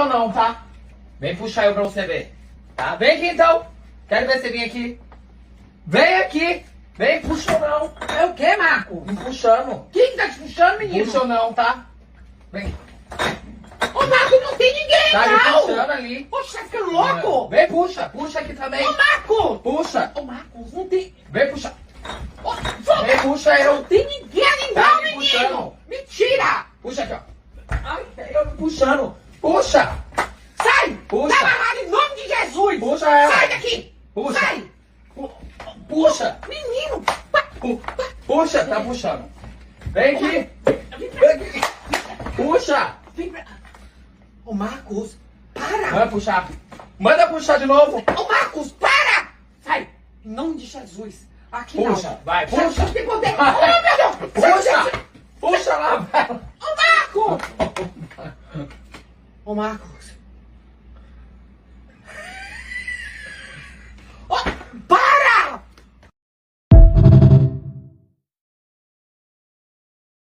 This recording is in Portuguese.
ou não, tá? Vem puxar eu pra você ver. Tá? Vem aqui então. Quero ver você vir aqui. Vem aqui. Vem, puxa ou não. É o quê, Marco? Me puxando. Quem tá te puxando, menino? Puxa ou não, tá? Vem. Ô, Marco, não tem ninguém, Tá me não! puxando ali. Poxa, tá ficando louco? Vem, puxa. Puxa aqui também. Ô, Marco! Puxa. Ô, Marcos, não tem... Vem, puxa. Ô, Vem, puxa eu. não tem ninguém ali, Tá não, me menino! puxando. Mentira! Puxa aqui, ó. Ai, eu me puxando. Puxa. Sai! Puxa. Tá amarrado em nome de Jesus! Puxa ela. Sai daqui! Puxa. Sai! Puxa. Menino! Puxa, tá puxando. Vem aqui. Vem aqui. Puxa. Vem pra... Ô, Marcos, para! Manda puxar. Manda puxar de novo. Ô, Marcos, para! Sai! Em nome de Jesus! Aqui Puxa, não! vai, Já puxa. tem poder! Oh, meu Deus! Puxa. Puxa lá. Ô, Marcos! Ô, Marcos!